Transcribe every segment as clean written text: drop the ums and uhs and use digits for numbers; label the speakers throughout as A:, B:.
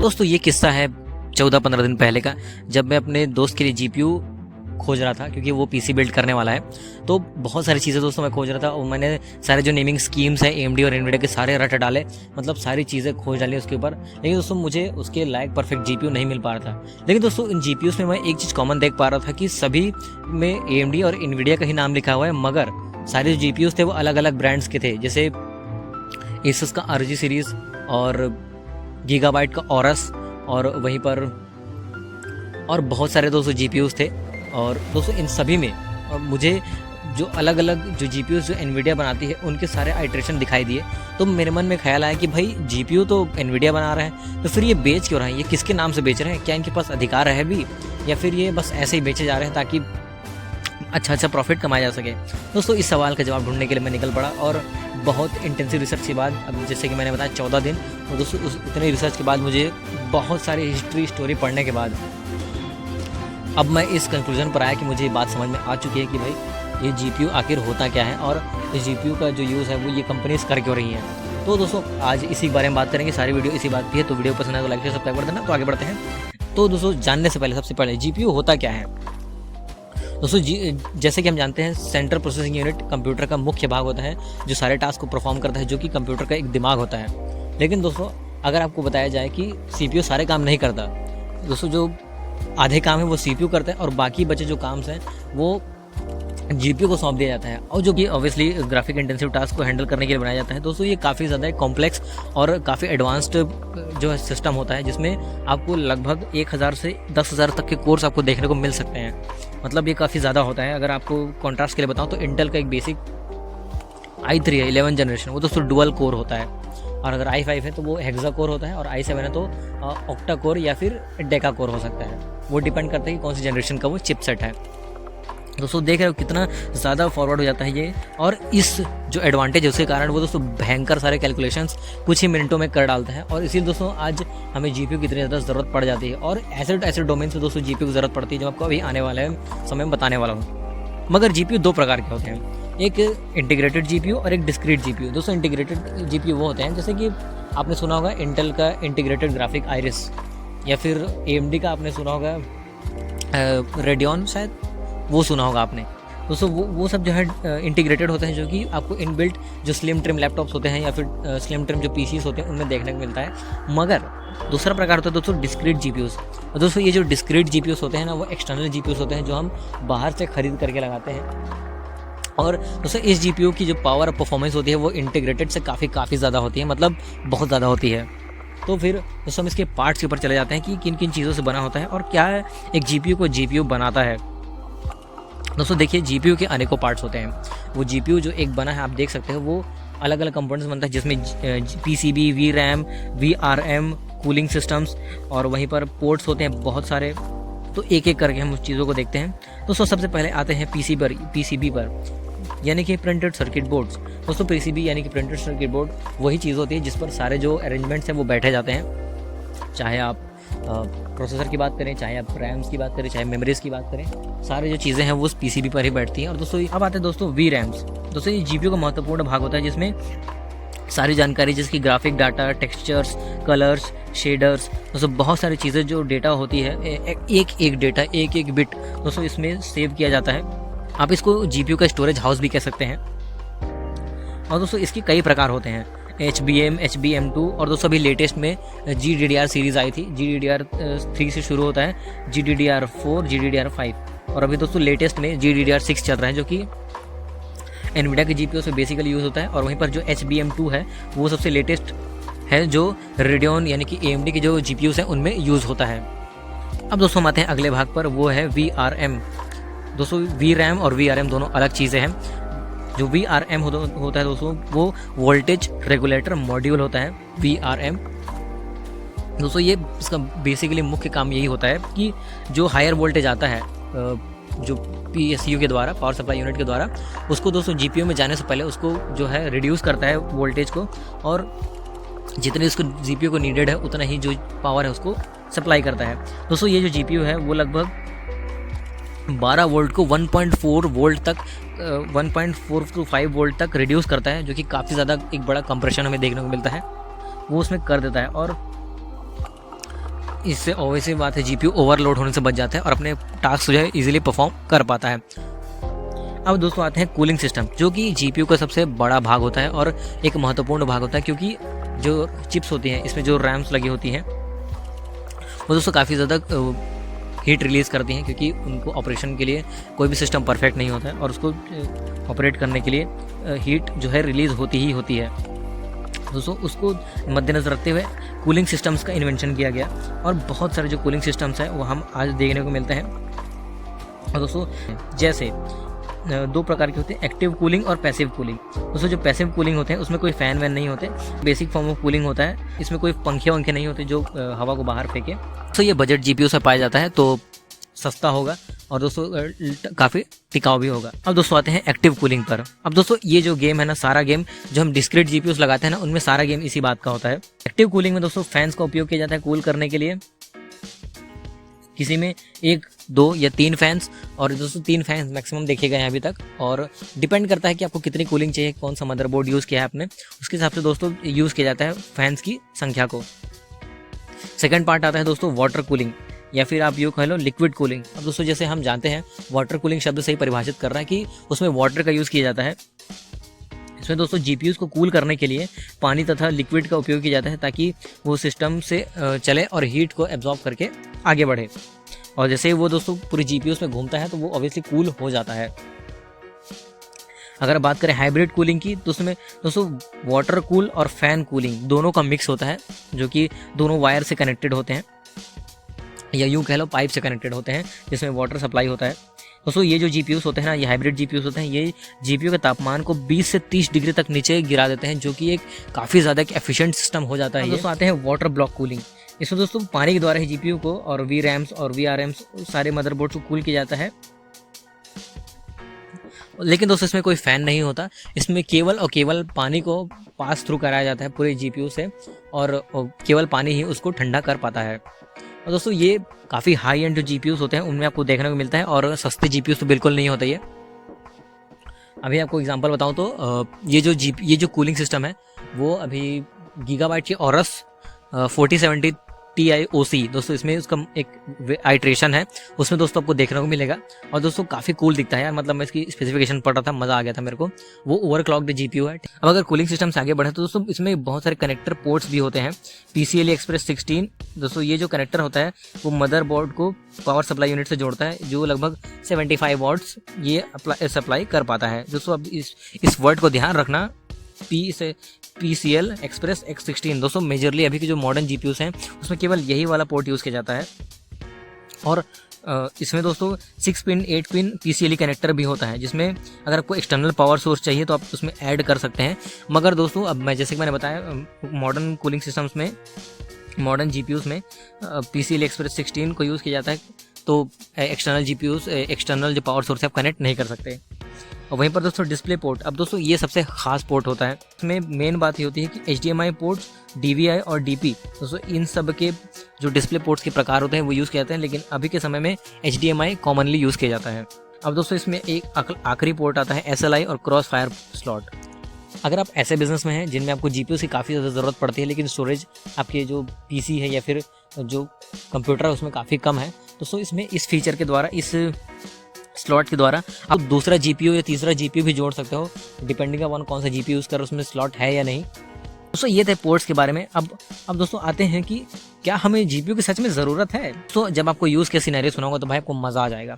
A: दोस्तों ये किस्सा है 14-15 दिन पहले का, जब मैं अपने दोस्त के लिए जीपीयू खोज रहा था, क्योंकि वो पीसी बिल्ड करने वाला है। तो बहुत सारी चीज़ें दोस्तों मैं खोज रहा था और मैंने सारे जो नेमिंग स्कीम्स हैं एएमडी और एनवीडिया के सारे रट डाले, मतलब सारी चीज़ें खोज डाली उसके ऊपर। लेकिन दोस्तों मुझे उसके लायक परफेक्ट जीपीयू नहीं मिल पा रहा था। लेकिन दोस्तों इन जीपीयूज़ में मैं एक चीज़ कॉमन देख पा रहा था कि सभी में एएमडी और एनवीडिया का ही नाम लिखा हुआ है, मगर सारे जो जीपीयूज़ थे वो अलग अलग ब्रांड्स के थे। जैसे एसस का RG सीरीज़ और गीगाबाइट का ऑरस, और वहीं पर और बहुत सारे दोस्तों जीपीयूज़ थे। और दोस्तों इन सभी में मुझे जो अलग अलग जो जीपीयूज़ जो एनवीडिया बनाती है उनके सारे आइट्रेशन दिखाई दिए। तो मेरे मन में ख्याल आया कि भाई जीपीयू तो एनवीडिया बना रहा है, तो फिर ये बेच क्यों रहे हैं, ये किसके नाम से बेच रहे हैं, क्या इनके पास अधिकार है भी, या फिर ये बस ऐसे ही बेचे जा रहे हैं ताकि अच्छा प्रॉफिट कमाया जा सके। दोस्तों इस सवाल का जवाब ढूंढने के लिए मैं निकल पड़ा, और बहुत इंटेंसिव रिसर्च के बाद, अब जैसे कि मैंने बताया 14 दिन, और दोस्तों उतने रिसर्च के बाद मुझे बहुत सारी हिस्ट्री स्टोरी पढ़ने के बाद अब मैं इस कंक्लूजन पर आया कि मुझे ये बात समझ में आ चुकी है कि भाई ये जीपीयू आखिर होता क्या है और इस जीपीयू का जो यूज़ है वो ये कंपनीज कर क्यों रही हैं। तो दोस्तों आज इसी बारे में बात करेंगे, सारी वीडियो इसी बात की है। तो वीडियो पसंद आए तो लाइक शेयर सब्सक्राइब कर देना। तो आगे बढ़ते हैं। तो दोस्तों जानने से पहले सबसे पहले जीपीयू होता क्या है। दोस्तों जैसे कि हम जानते हैं सेंट्रल प्रोसेसिंग यूनिट कंप्यूटर का मुख्य भाग होता है जो सारे टास्क को परफॉर्म करता है, जो कि कंप्यूटर का एक दिमाग होता है। लेकिन दोस्तों अगर आपको बताया जाए कि सीपीयू सारे काम नहीं करता, दोस्तों जो आधे काम है वो सीपीयू करता है और बाकी बचे जो काम हैं वो जीपीयू को सौंप दिया जाता है, और जो कि ऑब्वियसली ग्राफिक इंटेंसिव टास्क को हैंडल करने के लिए बनाया जाता है। दोस्तों ये काफ़ी ज़्यादा कॉम्प्लेक्स और काफ़ी एडवांस्ड जो है सिस्टम होता है, जिसमें आपको लगभग 1000 से 10,000 तक के कोर्स आपको देखने को मिल सकते हैं। मतलब ये काफ़ी ज़्यादा होता है। अगर आपको कॉन्ट्रास्ट के लिए बताऊँ तो इंटेल का एक बेसिक i3 है 11 जनरेशन, वो दोस्तों डुअल कोर होता है, और अगर i5 है तो वो हेक्सा कोर होता है, और i7 है तो ऑक्टा कोर या फिर डेका कोर हो सकता है। वो डिपेंड करता है कि कौन सी जनरेशन का वो चिपसेट है। दोस्तों देख रहे हो कितना ज़्यादा फॉरवर्ड हो जाता है ये, और इस जो एडवांटेज है उसके कारण वो दोस्तों भयंकर सारे कैलकुलेशंस कुछ ही मिनटों में कर डालता है। और इसीलिए दोस्तों आज हमें जीपीयू की इतनी ज़्यादा ज़रूरत पड़ जाती है, और ऐसे डोमेन से दोस्तों जीपीयू की ज़रूरत पड़ती है जो आपको अभी आने वाले समय में बताने वाला हूँ। मगर जीपीयू दो प्रकार के होते हैं, एक इंटीग्रेटेड जीपीयू और एक डिस्क्रीट जीपीयू। दोस्तों इंटीग्रेटेड जीपीयू वो होते हैं जैसे कि आपने सुना होगा इंटेल का इंटीग्रेटेड ग्राफिक आइरिस, या फिर एएमडी का आपने सुना होगा रेडियन, शायद वो सुना होगा आपने। दोस्तों वो सब जो है इंटीग्रेटेड होते हैं, जो कि आपको इनबिल्ट जो स्लिम ट्रिम लैपटॉप्स होते हैं या फिर स्लिम ट्रिम जो पीसीस होते हैं उनमें देखने को मिलता है। मगर दूसरा प्रकार होता है दोस्तों डिस्क्रीट जीपीयूज़। दोस्तों ये जो डिस्क्रीट जीपीयूज़ होते हैं ना, वो एक्सटर्नल जीपीयूज़ होते हैं जो हम बाहर से खरीद करके लगाते हैं। और दोस्तों इस जीपीयू की जो पावर और परफॉर्मेंस होती है वो इंटीग्रेटेड से काफ़ी ज़्यादा होती है, मतलब बहुत ज़्यादा होती है। तो फिर दोस्तों हम इसके पार्ट्स के ऊपर चले जाते हैं कि किन किन चीज़ों से बना होता है और क्या एक जीपीयू को जीपीयू बनाता है। दोस्तों देखिए जीपीयू के अनेकों पार्ट्स होते हैं। वो जीपीयू जो एक बना है आप देख सकते हो, वो अलग अलग कंपोनेंट्स बनता है, जिसमें पीसीबी, वीरैम, वीआरएम, कूलिंग सिस्टम्स, और वहीं पर पोर्ट्स होते हैं बहुत सारे। तो एक एक करके हम उस चीज़ों को देखते हैं। दोस्तों सबसे पहले आते हैं पीसीबी पर, यानी कि प्रिंटेड सर्किट बोर्ड्स। दोस्तों पीसीबी यानी कि प्रिंटेड सर्किट बोर्ड वही चीज़ होती है जिस पर सारे जो अरेंजमेंट्स हैं वो बैठे जाते हैं। चाहे आप प्रोसेसर की बात करें, चाहे आप रैम्स की बात करें, चाहे मेमोरीज़ की बात करें, सारी जो चीज़ें हैं वो उस पीसीबी पर ही बैठती हैं। और दोस्तों अब आते हैं दोस्तों वी रैम्स। दोस्तों ये जीपीयू का महत्वपूर्ण भाग होता है, जिसमें सारी जानकारी जिसकी graphic data, textures, colours, shaders, दोस्तों बहुत सारी चीज़ें जो डेटा होती है, एक डेटा, एक बिट दोस्तों इसमें सेव किया जाता है। आप इसको जीपीयू का स्टोरेज हाउस भी कह सकते हैं। और दोस्तों इसके कई प्रकार होते हैं, HBM, HBM2, और दोस्तों अभी लेटेस्ट में GDDR सीरीज़ आई थी। GDDR3 से शुरू होता है, GDDR4, GDDR5, और अभी दोस्तों लेटेस्ट में GDDR6 चल रहा है, जो कि एनवीडिया के जीपीयू से बेसिकली यूज़ होता है। और वहीं पर जो HBM2 है वो सबसे लेटेस्ट है, जो रेडियन यानी कि AMD के जो जीपीयूज़ हैं उनमें यूज़ होता है। अब दोस्तों हम आते हैं अगले भाग पर, वो है VRM। दोस्तों VRAM और VRM दोनों अलग चीज़ें हैं। जो VRM होता है दोस्तों वो वोल्टेज रेगुलेटर मॉड्यूल होता है, VRM। दोस्तों ये इसका बेसिकली मुख्य काम यही होता है कि जो हायर वोल्टेज आता है जो PSU के द्वारा, पावर सप्लाई यूनिट के द्वारा, उसको दोस्तों जीपीयू में जाने से पहले उसको जो है रिड्यूस करता है वोल्टेज को, और जितनी उसको जीपीयू को नीडेड है उतना ही जो पावर है उसको सप्लाई करता है। दोस्तों ये जो जीपीयू है वो लगभग 12 वोल्ट को 1.4 वोल्ट तक 1.4 to 5 वोल्ट तक रिड्यूस करता है, जो कि काफ़ी ज़्यादा एक बड़ा कंप्रेशन हमें देखने को मिलता है वो उसमें कर देता है। और इससे ऑब्वियसली बात है जीपीयू ओवरलोड होने से बच जाता है और अपने टास्क जो है इजीली परफॉर्म कर पाता है। अब दोस्तों आते हैं कूलिंग सिस्टम, जो कि जीपीयू का सबसे बड़ा भाग होता है और एक महत्वपूर्ण भाग होता है, क्योंकि जो चिप्स होती हैं इसमें जो रैम्स लगी होती हैं वो दोस्तों काफ़ी ज़्यादा हीट रिलीज़ करती हैं, क्योंकि उनको ऑपरेशन के लिए कोई भी सिस्टम परफेक्ट नहीं होता है और उसको ऑपरेट करने के लिए हीट जो है रिलीज़ होती ही होती है। दोस्तों उसको मद्देनज़र रखते हुए कूलिंग सिस्टम्स का इन्वेंशन किया गया और बहुत सारे जो कूलिंग सिस्टम्स हैं वो हम आज देखने को मिलते हैं। और दोस्तों जैसे दो प्रकार के होते हैं, एक्टिव कूलिंग और पैसिव कूलिंग। दोस्तों जो पैसिव कूलिंग होते हैं उसमें कोई फ़ैन वैन नहीं होते, बेसिक फॉर्म ऑफ कूलिंग होता है, इसमें कोई पंखे वंखे नहीं होते जो हवा को बाहर फेंके। तो ये बजट जीपीयू से पाया जाता है, तो सस्ता होगा और दोस्तों काफ़ी टिकाऊ भी होगा। अब दोस्तों आते हैं एक्टिव कूलिंग पर। अब दोस्तों ये जो गेम है ना, सारा गेम जो हम डिस्क्रीट जीपीयूस लगाते हैं ना, उनमें सारा गेम इसी बात का होता है। एक्टिव कूलिंग में दोस्तों फैंस का उपयोग किया जाता है कूल करने के लिए, किसी में 1, 2 या 3 फैंस, और दोस्तों 3 फैंस मैक्सिमम देखे गए हैं अभी तक, और डिपेंड करता है कि आपको कितनी कूलिंग चाहिए, कौन सा मदरबोर्ड यूज़ किया है आपने, उसके हिसाब से दोस्तों यूज़ किया जाता है फैंस की संख्या को। सेकंड पार्ट आता है दोस्तों वाटर कूलिंग, या फिर आप यूँ कह लो लिक्विड कूलिंग। अब दोस्तों जैसे हम जानते हैं वाटर कूलिंग शब्द से ही परिभाषित कर रहा है कि उसमें वाटर का यूज़ किया जाता है। इसमें दोस्तों जीपीयूज़ को कूल करने के लिए पानी तथा लिक्विड का उपयोग किया जाता है, ताकि वो सिस्टम से चले और हीट को एब्जॉर्ब करके आगे बढ़े। और जैसे ही वो दोस्तों पूरी जीपीयूज़ में घूमता है तो वो ऑब्वियसली कूल हो जाता है। अगर बात करें हाइब्रिड कूलिंग की, तो उसमें दोस्तों वाटर कूल और फैन कूलिंग दोनों का मिक्स होता है, जो कि दोनों वायर से कनेक्टेड होते हैं, या यूँ कह लो पाइप से कनेक्टेड होते हैं, जिसमें वाटर सप्लाई होता है। दोस्तों ये जो जीपीयूज़ होते हैं ना, ये हाइब्रिड जीपीयूज़ होते हैं, ये जीपीयू के तापमान को 20 से 30 डिग्री तक नीचे गिरा देते हैं, जो कि एक काफ़ी ज़्यादा एक एफिशिएंट सिस्टम हो जाता है। दोस्तों आते हैं वाटर ब्लॉक कूलिंग। इसमें दोस्तों पानी के द्वारा ही जीपीयू को और वी रैम्स और वी आर एम्स सारे मदरबोर्ड को कूल किया जाता है। लेकिन दोस्तों इसमें कोई फ़ैन नहीं होता, इसमें केवल और केवल पानी को पास थ्रू कराया जाता है पूरे जीपीयू से, और केवल पानी ही उसको ठंडा कर पाता है। और दोस्तों ये काफ़ी हाई एंड जो जीपीयूज़ होते हैं उनमें आपको देखने को मिलता है, और सस्ते जीपीयूज़ तो बिल्कुल नहीं होता ये। अभी आपको एग्जांपल बताऊं तो ये जो कूलिंग सिस्टम है वो अभी गीगाबाइट की औरस 4070 TiOC, दोस्तों इसमें उसका एक आइट्रेशन है, उसमें दोस्तों आपको देखने को मिलेगा। और दोस्तों काफ़ी कूल दिखता है यार, मतलब मैं इसकी स्पेसिफिकेशन पढ़ रहा था, मज़ा आ गया था मेरे को। वो ओवरक्लॉक्ड जीपीयू है। अब अगर कूलिंग सिस्टम से आगे बढ़े तो दोस्तों इसमें बहुत सारे कनेक्टर पोर्ट्स भी होते हैं। PCIe Express 16 दोस्तों ये जो कनेक्टर होता है वो मदरबोर्ड को पावर सप्लाई यूनिट से जोड़ता है, जो लगभग 75 वॉट्स ये सप्लाई कर पाता है। दोस्तों अब इस वर्ड को ध्यान रखना, PCL Express X16। दोस्तों मेजरली अभी के जो मॉडर्न जीपीयूज़ हैं उसमें केवल यही वाला पोर्ट यूज़ किया जाता है, और इसमें दोस्तों 6 पिन 8 पिन PCIe कनेक्टर भी होता है, जिसमें अगर आपको एक्सटर्नल पावर सोर्स चाहिए तो आप उसमें ऐड कर सकते हैं। मगर दोस्तों अब मैं जैसे कि मैंने बताया मॉडर्न कूलिंग सिस्टम्स में, मॉडर्न जीपीयूज़ में PCIe Express 16 को यूज़ किया जाता है, तो एक्सटर्नल जीपीयूज़ एक्सटर्नल जो पावर सोर्स है आप कनेक्ट नहीं कर सकते। और वहीं पर दोस्तों डिस्प्ले पोर्ट, अब दोस्तों ये सबसे खास पोर्ट होता है। इसमें मेन बात ये होती है कि HDMI पोर्ट्स, DVI और DP, दोस्तों इन सब के जो डिस्प्ले पोर्ट्स के प्रकार होते हैं वो यूज़ किए जाते हैं, लेकिन अभी के समय में HDMI कॉमनली यूज़ किया जाता है। अब दोस्तों इसमें एक आखिरी पोर्ट आता है SLI और क्रॉस फायर स्लॉट। अगर आप ऐसे बिजनेस में हैं जिनमें आपको जीपीयू की काफ़ी ज़्यादा ज़रूरत पड़ती है, लेकिन स्टोरेज आपके जो PC है या फिर जो कंप्यूटर है उसमें काफ़ी कम है, दोस्तों इसमें इस फीचर के द्वारा, इस स्लॉट के द्वारा आप दूसरा जीपीयू या तीसरा जीपीयू भी जोड़ सकते हो, डिपेंडिंग अपॉन कौन सा जीपीयू यूज़ कर उसमें स्लॉट है या नहीं। दोस्तों ये थे पोर्ट्स के बारे में। अब दोस्तों आते हैं कि क्या हमें जीपीयू की सच में ज़रूरत है। तो जब आपको यूज़ के सिनेरियो सुनाऊंगा तो भाई आपको मज़ा आ जाएगा।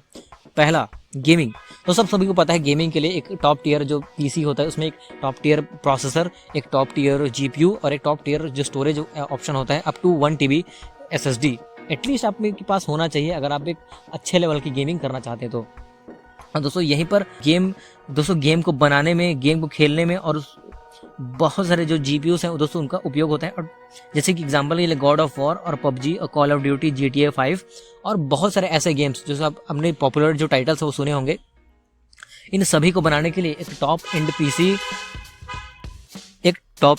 A: पहला, गेमिंग। तो सभी को पता है गेमिंग के लिए एक टॉप टियर जो PC होता है उसमें एक टॉप टियर प्रोसेसर, एक टॉप टियर जीपीयू और एक टॉप टियर जो स्टोरेज ऑप्शन होता है up to 1 TB SSD at least आपके पास होना चाहिए अगर आप एक अच्छे लेवल की गेमिंग करना चाहते हैं तो। और दोस्तों यहीं पर गेम को बनाने में, गेम को खेलने में और बहुत सारे जो जीपीयूज़ हैं दोस्तों उनका उपयोग होता है। और जैसे कि एग्जांपल ये गॉड ऑफ वॉर और PUBG और कॉल ऑफ ड्यूटी, GTA 5 और बहुत सारे ऐसे गेम्स जो आप अपने पॉपुलर जो टाइटल्स है वो सुने होंगे, इन सभी को बनाने के लिए एक टॉप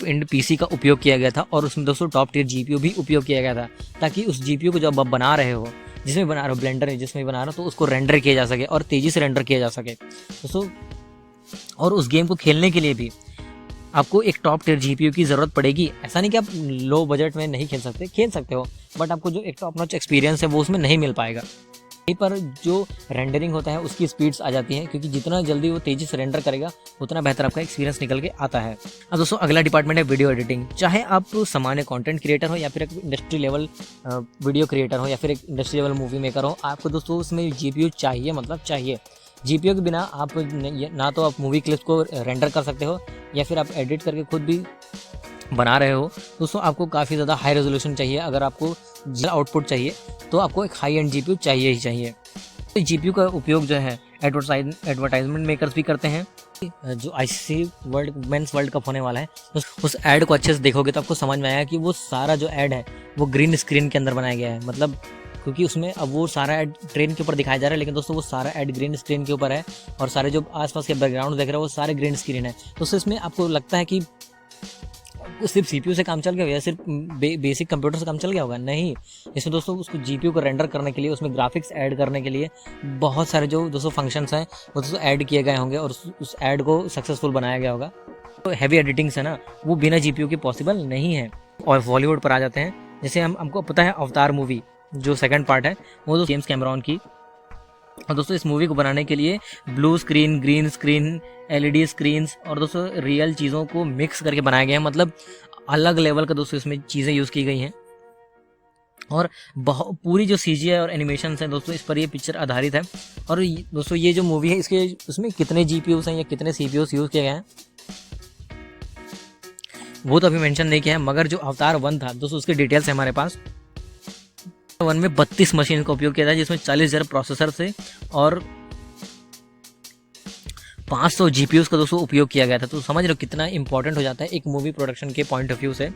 A: एंड PC का उपयोग किया गया था, और उसमें दोस्तों टॉप टियर जीपीयू भी उपयोग किया गया था, ताकि उस जीपीयू को जब आप बना रहे हो, जिसमें बना रहे हो, ब्लेंडर है जिसमें बना रहे हो, तो उसको रेंडर किया जा सके और तेज़ी से रेंडर किया जा सके दोस्तों। और उस गेम को खेलने के लिए भी आपको एक टॉप टियर जीपीयू की ज़रूरत पड़ेगी। ऐसा नहीं कि आप लो बजट में नहीं खेल सकते हो, बट आपको जो एक टॉप नॉच एक्सपीरियंस है वो उसमें नहीं मिल पाएगा। यहीं पर जो रेंडरिंग होता है उसकी स्पीड्स आ जाती हैं, क्योंकि जितना जल्दी वो तेज़ी से रेंडर करेगा उतना बेहतर आपका एक्सपीरियंस निकल के आता है। अब दोस्तों अगला डिपार्टमेंट है वीडियो एडिटिंग। चाहे आप सामान्य कंटेंट क्रिएटर हो या फिर एक इंडस्ट्री लेवल वीडियो क्रिएटर हो या फिर एक इंडस्ट्री लेवल मूवी मेकर हो, आपको दोस्तों उसमें जीपीयू चाहिए, मतलब चाहिए। जीपीयू के बिना आप ना तो आप मूवी क्लिप्स को रेंडर कर सकते हो या फिर आप एडिट करके खुद भी बना रहे हो। दोस्तों आपको काफ़ी ज़्यादा हाई रेजोल्यूशन चाहिए। अगर आपको आउटपुट चाहिए तो आपको एक हाई एंड जीपीयू चाहिए ही चाहिए। तो जीपीयू का उपयोग जो है एडवर्टाइजमेंट मेकर्स भी करते हैं। जो आईसीसी मेंस वर्ल्ड कप होने वाला है, उस ऐड को अच्छे से देखोगे तो आपको समझ में आएगा कि वो सारा जो ऐड है वो ग्रीन स्क्रीन के अंदर बनाया गया है। मतलब क्योंकि उसमें अब वो सारा ऐड ट्रेन के ऊपर दिखाया जा रहा है, लेकिन दोस्तों वो सारा ऐड ग्रीन स्क्रीन के ऊपर है और सारे जो आसपास के बैकग्राउंड देख रहे हो वो सारे ग्रीन स्क्रीन है। तो इसमें आपको लगता है कि सिर्फ सीपीयू से काम चल गया या सिर्फ बेसिक कंप्यूटर से काम चल गया होगा? नहीं, इसमें दोस्तों उसको जीपीयू को रेंडर करने के लिए, उसमें ग्राफिक्स ऐड करने के लिए बहुत सारे जो दोस्तों फंक्शंस हैं वो दोस्तों ऐड किए गए होंगे और उस ऐड को सक्सेसफुल बनाया गया होगा। तो हैवी एडिटिंग्स है ना, वो बिना जीपीयू के पॉसिबल नहीं है। और बॉलीवुड पर आ जाते हैं, जैसे हमको पता है अवतार मूवी जो सेकंड पार्ट है वो तो जेम्स कैमरॉन की। और दोस्तों इस मूवी को बनाने के लिए blue screen, green screen, LED screens और दोस्तों रियल चीज़ों को मिक्स करके बनाया गया है। मतलब अलग लेवल का दोस्तों इसमें चीज़ें यूज़ की गई हैं और पूरी जो सीजीआई और एनिमेशन है दोस्तों, इस पर ये पिक्चर आधारित है। और दोस्तों ये जो मूवी है इसके उसमें कितने जीपीयूज हैं या कितने सीपीयूज यूज़ किए गए हैं वो तो अभी मेंशन नहीं किया है, मगर जो अवतार 1 था दोस्तों उसके डिटेल्स है हमारे पास। 1 में 32 मशीन का उपयोग किया था, जिसमें 40,000 प्रोसेसर से और 500 जीपीयूज का दोस्तों उपयोग किया गया था। तो समझ रहे हो कितना इंपॉर्टेंट हो जाता है एक मूवी प्रोडक्शन के पॉइंट ऑफ व्यू से।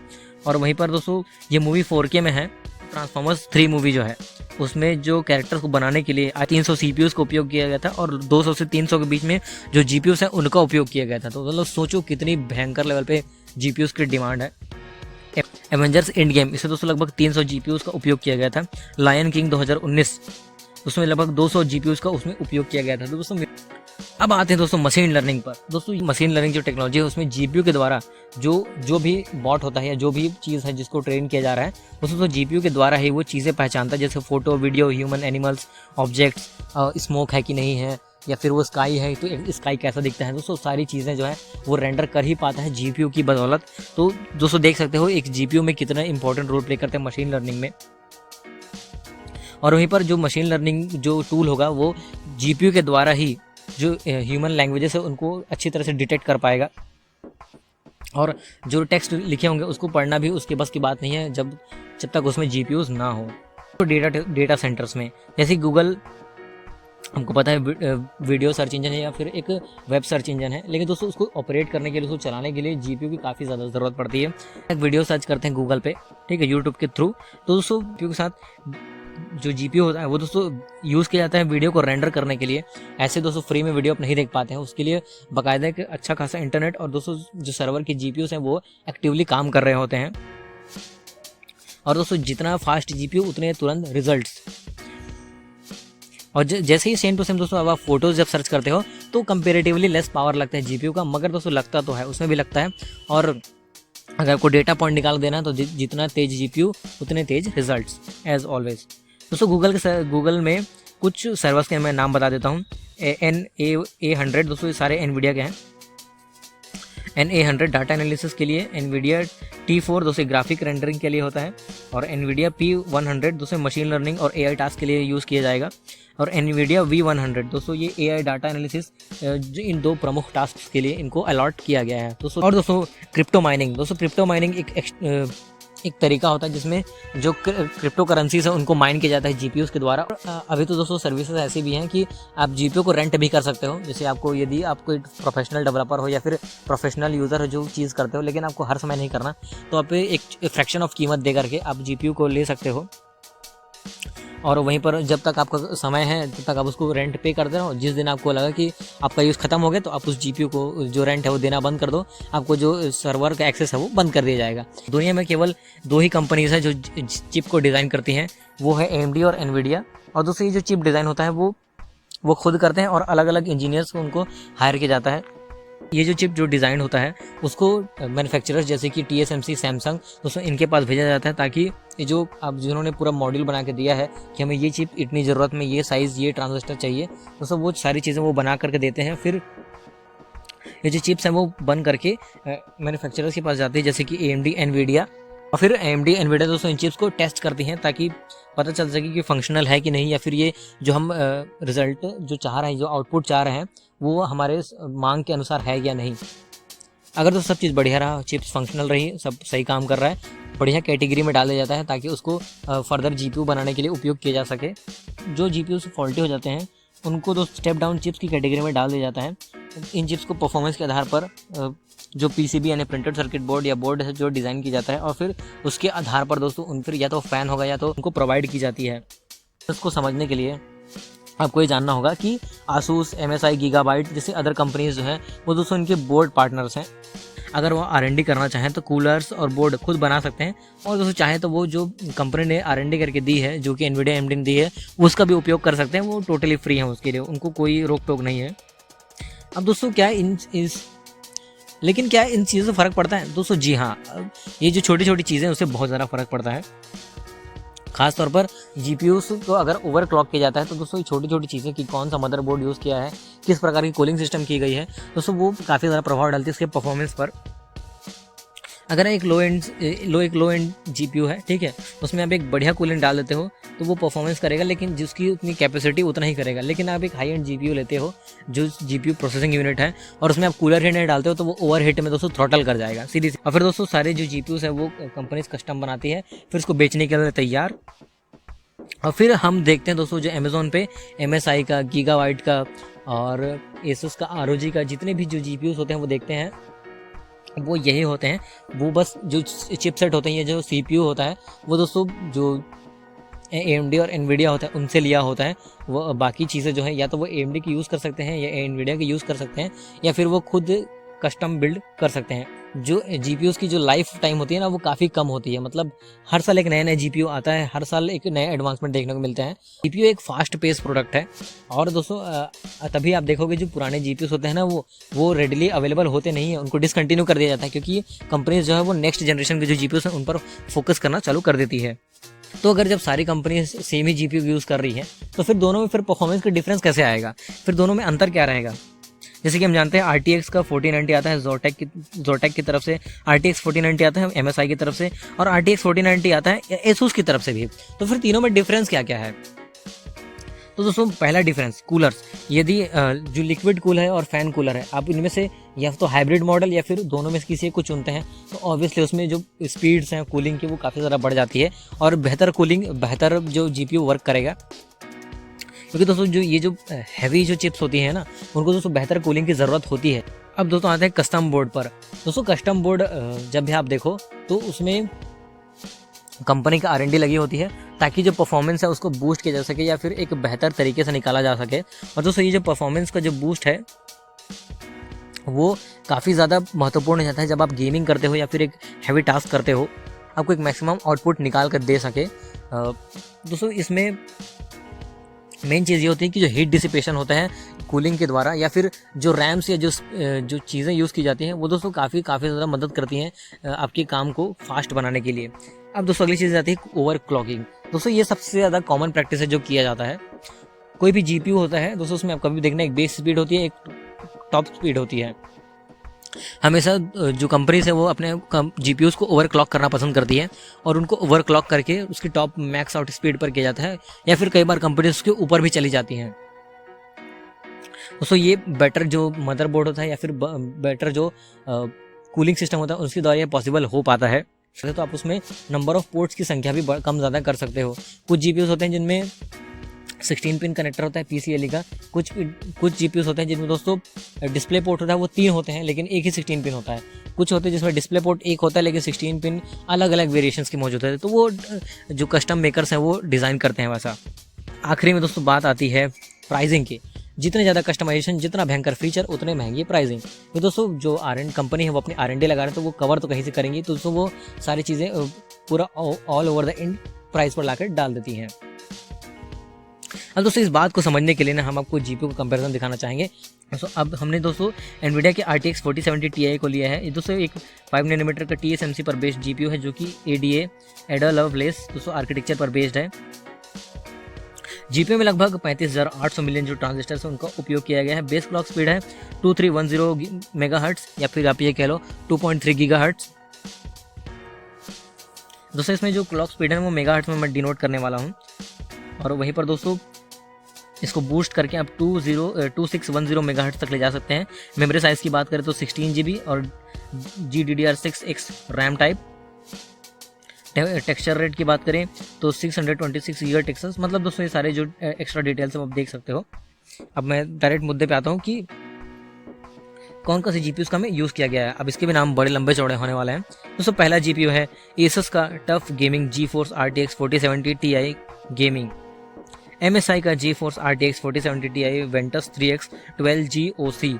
A: और वहीं पर दोस्तों ये मूवी 4K में है। ट्रांसफॉर्मर्स 3 मूवी जो है उसमें जो कैरेक्टर्स को बनाने के लिए 300 सीपीयूज का उपयोग किया गया था और 200 से 300 के बीच में जो जीपीयूज हैं उनका उपयोग किया गया था। तो मतलब सोचो कितनी भयंकर लेवल पे जीपीयूज की डिमांड है। एवेंजर्स एंड गेम, इससे दोस्तों लगभग 300 जीपीयूज का उपयोग किया गया था। लायन किंग 2019, उसमें लगभग 200 जीपीयूज का उसमें उपयोग किया गया था। तो दोस्तों अब आते हैं दोस्तों मशीन लर्निंग पर। दोस्तों मशीन लर्निंग जो टेक्नोलॉजी है उसमें जीपीयू के द्वारा जो भी बॉट होता है या जो भी चीज़ है जिसको ट्रेन किया जा रहा है उसको जीपीयू के द्वारा ही वो चीज़ें पहचानता है, जैसे photo, video, human, animals, objects, smoke है कि नहीं है या फिर वो स्काई है तो स्काई कैसा दिखता है। दोस्तों सारी चीज़ें जो है वो रेंडर कर ही पाता है जीपीयू की बदौलत। तो दोस्तों देख सकते हो एक जीपीयू में कितना इंपॉर्टेंट रोल प्ले करते हैं मशीन लर्निंग में। और वहीं पर जो मशीन लर्निंग जो टूल होगा वो जीपीयू के द्वारा ही जो ह्यूमन लैंग्वेजेस है उनको अच्छी तरह से डिटेक्ट कर पाएगा और जो टेक्स्ट लिखे होंगे उसको पढ़ना भी उसके बस की बात नहीं है जब तक उसमें जीपीयूज ना हो। तो डेटा सेंटर्स में जैसे गूगल हमको पता है वीडियो सर्च इंजन है या फिर एक वेब सर्च इंजन है, लेकिन दोस्तों उसको ऑपरेट करने के लिए, उसको चलाने के लिए जीपीयू की काफ़ी ज़्यादा ज़रूरत पड़ती है। एक वीडियो सर्च करते हैं गूगल पे, ठीक है, यूट्यूब के थ्रू, तो दोस्तों जीपीयू के साथ जो जीपीयू होता है वो दोस्तों यूज़ किया जाता है वीडियो को रेंडर करने के लिए। ऐसे दोस्तों फ्री में वीडियो आप नहीं देख पाते हैं, उसके लिए बाकायदा एक अच्छा खासा इंटरनेट और दोस्तों जो सर्वर की जीपीयूज हैं वो एक्टिवली काम कर रहे होते हैं। और दोस्तों जितना फास्ट जीपीयू उतने तुरंत रिजल्ट्स। और जैसे ही सेम टू सेम दोस्तों अब आप फोटोज़ जब सर्च करते हो तो कंपेरेटिवली लेस पावर लगता है जीपीयू का, मगर दोस्तों लगता तो है, उसमें भी लगता है। और अगर आपको डेटा पॉइंट निकाल देना है तो जितना तेज जीपीयू उतने तेज रिजल्ट्स एज ऑलवेज। दोस्तों गूगल में कुछ सर्वर्स के मैं नाम बता देता हूँ। NA100 दोस्तों ये सारे एनवीडिया के हैं। NA100 डाटा एनालिसिस के लिए, NVIDIA T4 दोस्तों ग्राफिक रेंडरिंग के लिए होता है और NVIDIA P100 दोस्तों मशीन लर्निंग और AI टास्क के लिए यूज़ किया जाएगा और NVIDIA V100 दोस्तों ये AI डाटा एनालिसिस जो इन दो प्रमुख टास्क के लिए इनको अलॉट किया गया है दोस्तों। और दोस्तों क्रिप्टो माइनिंग, दोस्तों क्रिप्टो माइनिंग एक तरीका होता है जिसमें जो क्रिप्टो करेंसीज है उनको माइन किया जाता है जीपीयूज के द्वारा। अभी तो दोस्तों सर्विसेज ऐसी भी हैं कि आप जीपीयू को रेंट भी कर सकते हो। जैसे आपको यदि आप कोई प्रोफेशनल डेवलपर हो या फिर प्रोफेशनल यूज़र हो जो चीज़ करते हो, लेकिन आपको हर समय नहीं करना, तो आप एक फ्रैक्शन ऑफ कीमत दे करके आप जीपीयू को ले सकते हो और वहीं पर जब तक आपका समय है तब तक आप उसको रेंट पे कर दे रहो। जिस दिन आपको लगा कि आपका यूज़ खत्म हो गया तो आप उस जीपीयू को जो रेंट है वो देना बंद कर दो, आपको जो सर्वर का एक्सेस है वो बंद कर दिया जाएगा। दुनिया में केवल 2 ही कंपनीज हैं जो चिप को डिज़ाइन करती हैं, वो है AMD और NVIDIA। और दूसरी जो चिप डिज़ाइन होता है वो खुद करते हैं और अलग अलग इंजीनियर्स को उनको हायर किया जाता है। ये जो चिप जो डिज़ाइन होता है उसको मैन्युफैक्चरर्स जैसे कि TSMC, सैमसंग, दोस्तों इनके पास भेजा जाता है, ताकि ये जो अब जिन्होंने पूरा मॉड्यूल बना के दिया है कि हमें ये चिप इतनी ज़रूरत में, ये साइज़, ये ट्रांजिस्टर चाहिए, दोस्तों वो सारी चीज़ें वो बना करके देते हैं। फिर ये जो चिप्स हैं वो बन करके मैन्युफैक्चरर्स के पास जाती है, जैसे कि AMD, NVIDIA, और फिर AMD, NVIDIA दोस्तों इन चिप्स को टेस्ट करती हैं ताकि पता चल सके कि फंक्शनल है कि नहीं, या फिर ये जो हम रिज़ल्ट जो चाह रहे हैं, जो आउटपुट चाह रहे हैं, वो हमारे मांग के अनुसार है या नहीं। अगर तो सब चीज़ बढ़िया रहा, चिप्स फंक्शनल रही, सब सही काम कर रहा है, बढ़िया कैटेगरी में डाल दिया जाता है ताकि उसको फर्दर GPU बनाने के लिए उपयोग किया जा सके। जो GPU फॉल्टी हो जाते हैं उनको तो स्टेप डाउन चिप्स की कैटेगरी में डाल दिया जाता है। इन चिप्स को परफॉर्मेंस के आधार पर जो PCB यानी प्रिंटेड सर्किट बोर्ड या बोर्ड है जो डिज़ाइन की जाता है, और फिर उसके आधार पर दोस्तों उन फिर या तो फ़ैन होगा या तो उनको प्रोवाइड की जाती है। इसको समझने के लिए आपको ये जानना होगा कि आसूस, MSI, गीगाबाइट जैसे अदर कंपनीज जो हैं वो दोस्तों इनके बोर्ड पार्टनर्स हैं। अगर वो R&D करना चाहें तो कूलर्स और बोर्ड खुद बना सकते हैं, और दोस्तों चाहें तो वो जो कंपनी ने R&D करके दी है, जो कि NVIDIA, AMD ने दी है, उसका भी उपयोग कर सकते हैं। वो टोटली फ्री है, उसके लिए उनको कोई रोक टोक नहीं है। अब दोस्तों क्या लेकिन क्या इन चीज़ों से फ़र्क पड़ता है दोस्तों? जी हाँ, ये जो छोटी छोटी चीज़ें उससे बहुत ज़्यादा फ़र्क पड़ता है। खास तौर पर GPUs को अगर ओवर क्लॉक किया जाता है तो दोस्तों ये छोटी छोटी चीज़ें कि कौन सा मदरबोर्ड यूज़ किया है, किस प्रकार की कूलिंग सिस्टम की गई है, दोस्तों वो काफ़ी ज़्यादा प्रभाव डालती है इसके परफॉर्मेंस पर। अगर एक लो एंड GPU है, ठीक है, उसमें आप एक बढ़िया कूलिंग डाल देते हो तो वो परफॉर्मेंस करेगा, लेकिन जिसकी उतनी कैपेसिटी उतना ही करेगा। लेकिन आप एक हाई एंड GPU लेते हो जो GPU प्रोसेसिंग यूनिट है, और उसमें आप कूलर हीट नहीं डालते हो तो वो ओवर हीट में दोस्तों थ्रॉटल कर जाएगा सीधी। और फिर दोस्तों सारे जो GPUs है वो कंपनीज कस्टम बनाती है, फिर उसको बेचने के लिए तैयार। और फिर हम देखते हैं दोस्तों जो अमेज़ॉन पे MSI का, गीगाबाइट का और Asus का, ROG का जितने भी जो GPUs होते हैं वो देखते हैं वो यही होते हैं। वो बस जो चिपसेट होते हैं, ये जो CPU होता है वो दोस्तों जो AMD और NVIDIA होता है उनसे लिया होता है। वो बाकी चीज़ें जो है या तो वो AMD की यूज़ कर सकते हैं या NVIDIA की यूज़ कर सकते हैं, या फिर वो खुद कस्टम बिल्ड कर सकते हैं। जो GPUs की जो लाइफ टाइम होती है ना वो काफ़ी कम होती है, मतलब हर साल एक नया GPU आता है, हर साल एक नया एडवांसमेंट देखने को मिलते हैं। GPU एक फास्ट पेस प्रोडक्ट है, और दोस्तों तभी आप देखोगे जो पुराने GPUs होते हैं ना वो रेडली अवेलेबल होते नहीं है, उनको डिसकंटिन्यू कर दिया जाता है, क्योंकि कंपनीज जो है वो नेक्स्ट जनरेशन के जो GPUs हैं उन पर फोकस करना चालू कर देती है। तो अगर जब सारी कंपनी सेम ही GPU यूज़ कर रही है तो फिर दोनों में फिर परफॉर्मेंस का डिफरेंस कैसे आएगा, फिर दोनों में अंतर क्या रहेगा? जैसे कि हम जानते हैं RTX का 4090 आता है Zotac की तरफ से, RTX 4090 आता है MSI की तरफ से, और RTX 4090 आता है Asus की तरफ से भी। तो फिर तीनों में डिफरेंस क्या क्या है? तो दोस्तों पहला डिफरेंस कूलर्स। यदि जो लिक्विड कूल है और फैन कूलर है, आप इनमें से या तो हाइब्रिड मॉडल या फिर दोनों में से किसी को चुनते हैं तो ऑब्वियसली उसमें जो स्पीड्स हैं कूलिंग की वो काफ़ी ज़्यादा बढ़ जाती है, और बेहतर जो GPU वर्क करेगा। क्योंकि दोस्तों जो ये जो हैवी जो चिप्स होती हैं ना उनको दोस्तों बेहतर कूलिंग की ज़रूरत होती है। अब दोस्तों आते हैं कस्टम बोर्ड पर। दोस्तों कस्टम बोर्ड जब भी आप देखो तो उसमें कंपनी का R&D लगी होती है ताकि जो परफॉर्मेंस है उसको बूस्ट किया जा सके या फिर एक बेहतर तरीके से निकाला जा सके। और दोस्तों ये जो परफॉर्मेंस का जो बूस्ट है वो काफ़ी ज़्यादा महत्वपूर्ण हो जाता है जब आप गेमिंग करते हो या फिर एक हैवी टास्क करते हो, आपको एक मैक्सिमम आउटपुट निकाल कर दे सके। दोस्तों इसमें मेन चीज़ ये होती है कि जो हीट डिसिपेशन होता है कूलिंग के द्वारा, या फिर जो रैम्स या जो चीज़ें यूज़ की जाती हैं वो दोस्तों काफ़ी ज़्यादा मदद करती हैं आपके काम को फास्ट बनाने के लिए। अब दोस्तों अगली चीज़ आती है ओवर क्लॉकिंग। दोस्तों ये सबसे ज़्यादा कॉमन प्रैक्टिस है जो किया जाता है। कोई भी GPU होता है दोस्तों उसमें आप कभी देखना एक बेस स्पीड होती है, एक टॉप स्पीड होती है। हमेशा जो कंपनीज है वो अपने GPUs को ओवर क्लॉक करना पसंद करती है और उनको ओवर क्लॉक करके उसकी टॉप मैक्स आउट स्पीड पर किया जाता है, या फिर कई बार कंपनीज उसके ऊपर भी चली जाती हैं। दोस्तों ये बेटर जो मदरबोर्ड होता है या फिर बेटर जो कूलिंग सिस्टम होता है उसके द्वारा ये पॉसिबल हो पाता है। तो आप उसमें नंबर ऑफ पोर्ट्स की संख्या भी कम ज़्यादा कर सकते हो। कुछ GPUs होते हैं जिनमें 16 पिन कनेक्टर होता है PCIe का, कुछ GPUs होते हैं जिनमें दोस्तों डिस्प्ले पोर्ट होता है वो 3 होते हैं लेकिन एक ही 16 पिन होता है। कुछ होते हैं जिसमें डिस्प्ले पोर्ट एक होता है लेकिन 16 पिन अलग अलग वेरिएशंस के मौजूद होते हैं। तो वो जो कस्टम मेकर्स हैं वो डिज़ाइन करते हैं वैसा। आखिरी में दोस्तों बात आती है प्राइसिंग की। जितने ज़्यादा कस्टमाइजेशन, जितना भयंकर फीचर, उतने महंगी प्राइसिंग। तो दोस्तों जो कंपनी है वो अपनी R&D लगा रहे हैं तो वो कवर तो कहीं से करेंगी, तो दोस्तों वो सारी चीज़ें पूरा all over the end price पर लाकर डाल देती हैं। अब दोस्तों इस बात को समझने के लिए ना हम आपको GPU का कंपैरिजन दिखाना चाहेंगे। दोस्तों अब हमने दोस्तों NVIDIA के RTX 4070 Ti को लिया है। ये दोस्तों एक 5 नैनोमीटर का TSMC पर बेस्ड GPU है, जो कि ADA एडा लवलेस दोस्तों आर्किटेक्चर पर बेस्ड है। GPU में लगभग 35,800 मिलियन जो ट्रांजिस्टर्स हैं उनका उपयोग किया गया है। बेस क्लॉक स्पीड है 2310 मेगाहर्ट्ज़, या फिर आप ये कह लो 2.3 गीगाहर्ट्ज़। दोस्तों इसमें जो क्लॉक स्पीड है वो मेगाहर्ट्ज़ में मैं डिनोट करने वाला हूँ। और वहीं पर दोस्तों इसको बूस्ट करके आप 2610 मेगाहर्ट्ज़ तक ले जा सकते हैं। मेमोरी साइज़ की बात करें तो 16 GB और GDDR6X RAM type. Texture rate की बात करें तो 626 गीगा टेक्सचर्स। मतलब दोस्तों ये सारे जो एक्स्ट्रा डिटेल्स आप देख सकते हो। अब मैं डायरेक्ट मुद्दे पे आता हूँ कि कौन कौन सी GPUs का में यूज़ किया गया है। अब इसके भी नाम बड़े लंबे चौड़े होने वाले हैं। दोस्तों पहला GPU है Asus का TUF gaming GeForce RTX 4070 Ti gaming. MSI का GeForce RTX 4070 Ti Ventus 3X 12G OC।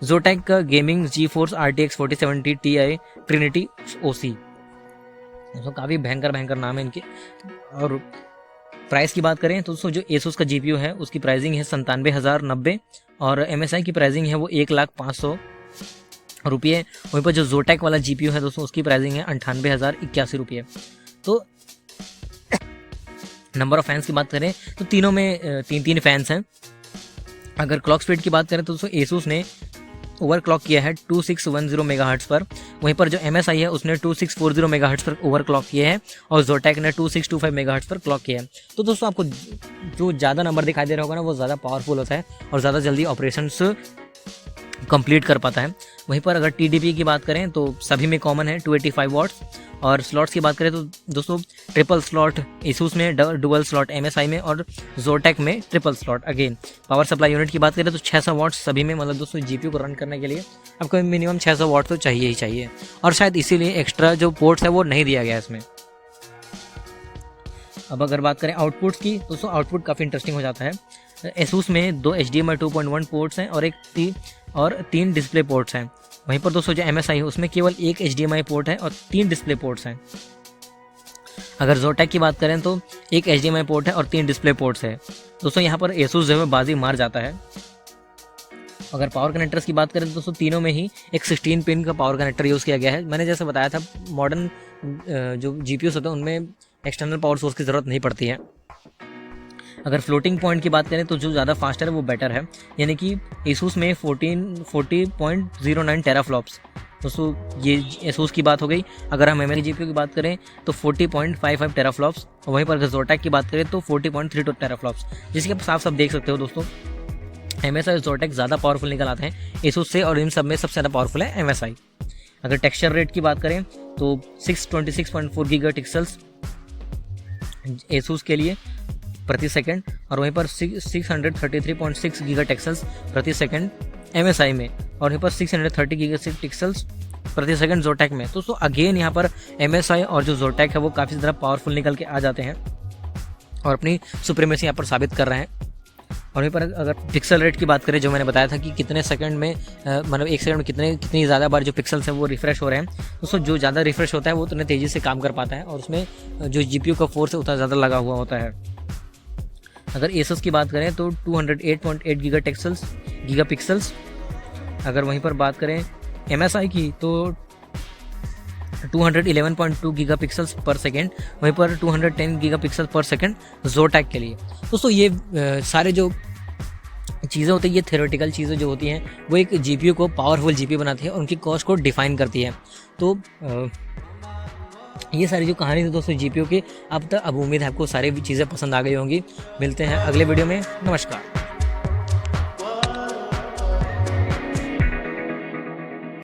A: Zotac का gaming GeForce RTX 4070 Ti Trinity OC। दोस्तों काफ़ी भयंकर नाम है इनके। और प्राइस की बात करें तो दोस्तों जो Asus का GPU है उसकी प्राइसिंग है 97,090 और MSI की प्राइसिंग है वो 1,05,000 रुपये। वहीं पर जो Zotac वाला GPU है दोस्तों उसकी प्राइसिंग है 98,081 रुपये। तो नंबर ऑफ फैंस की बात करें तो तीनों में 3 फैंस हैं। अगर क्लॉक स्पीड की बात करें तो दोस्तों Asus ने ओवर क्लॉक किया है 2610 मेगाहर्ट्ज़ पर। वहीं पर जो MSI है उसने 2640 मेगाहर्ट्ज़ पर ओवर क्लॉक किया है और Zotac ने 2625 मेगाहर्ट्ज़ पर क्लॉक किया है। तो दोस्तों आपको जो ज़्यादा नंबर दिखाई दे रहा होगा ना वो ज़्यादा पावरफुल होता है और ज़्यादा जल्दी ऑपरेशंस कंप्लीट कर पाता है। वहीं पर अगर TDP की बात करें तो सभी में कॉमन है 285 वॉट्स। और स्लॉट्स की बात करें तो दोस्तों ट्रिपल स्लॉट Asus में, डुअल स्लॉट MSI में और Zotac में triple slot. Again power supply unit की बात करें तो 600 वॉट्स सभी में। मतलब दोस्तों GPU को रन करने के लिए आपको मिनिमम 600 वॉट तो चाहिए ही चाहिए और शायद इसीलिए एक्स्ट्रा जो पोर्ट्स है वो नहीं दिया गया इसमें। अब अगर बात करें आउटपुट्स की तो दोस्तों आउटपुट काफ़ी इंटरेस्टिंग हो जाता है। Asus में 2 HDMI 2.1 पोर्ट्स हैं और 3 डिस्प्ले पोर्ट्स हैं। वहीं पर दोस्तों जो MSI है उसमें केवल 1 HDMI पोर्ट है और 3 डिस्प्ले पोर्ट्स हैं। अगर Zotac की बात करें तो 1 HDMI पोर्ट है और 3 डिस्प्ले पोर्ट्स है। दोस्तों यहाँ पर Asus जो है बाजी मार जाता है। अगर पावर कनेक्टर्स की बात करें तो दोस्तों तीनों में ही एक 16 पिन का पावर कनेक्टर यूज़ किया गया है। मैंने जैसे बताया था मॉडर्न जो GPUs होते हैं उनमें एक्सटर्नल पावर सोर्स की ज़रूरत नहीं पड़ती है। अगर फ्लोटिंग पॉइंट की बात करें तो जो ज़्यादा फास्टर है वो बेटर है, यानी कि Asus में 40.09 टेराफ्लॉप्स। दोस्तों ये Asus की बात हो गई। अगर हम MSI GPU की बात करें तो 40.55 टेराफ्लॉप्स। वहीं पर अगर Zotac की बात करें तो 40.32 टेराफ्लॉप्स। जिसके आप साफ देख सकते हो दोस्तों MSI और Zotac ज़्यादा पावरफुल निकल आते हैं Asus से और इन सब में सबसे ज़्यादा पावरफुल है MSI। अगर टेक्सचर रेट की बात करें तो 626.4 गीगा पिक्सल्स Asus के लिए प्रति सेकंड और वहीं पर 633.6 गीगा पिक्सल्स प्रति सेकंड MSI में और वहीं पर 630 गीगा पिक्सल्स प्रति सेकंड Zotac में। तो अगेन यहाँ पर MSI और जो Zotac है वो काफ़ी ज़्यादा पावरफुल निकल के आ जाते हैं और अपनी सुप्रीमेसी यहाँ पर साबित कर रहे हैं। और वहीं पर अगर पिक्सल रेट की बात करें, जो मैंने बताया था कि कितने सेकंड में मतलब 1 सेकंड में कितनी ज़्यादा बार जो पिक्सल्स हैं वो रिफ्रेश हो रहे हैं, दोस्तों जो ज़्यादा रिफ्रेश होता है वो उतने तेज़ी से काम कर पाता है और उसमें जो GPU का फोर्स है उतना ज़्यादा लगा हुआ होता है। अगर Asus की बात करें तो 208.8 गीगा पिक्सल्स। अगर वहीं पर बात करें MSI की तो 211.2 गीगा पिक्सल्स पर सेकेंड, वहीं पर 210 गीगा पिक्सल पर सेकेंड Zotac के लिए। दोस्तों ये सारे जो चीज़ें होती हैं, ये थ्योरेटिकल चीज़ें जो होती हैं वो एक GPU को पावरफुल GPU बनाती है और उनकी कॉस्ट को डिफाइन करती है। तो ये सारी जो कहानी थी दोस्तों GPU की, अब उम्मीद है आपको सारी चीज़ें पसंद आ गई होंगी। मिलते हैं अगले वीडियो में। नमस्कार।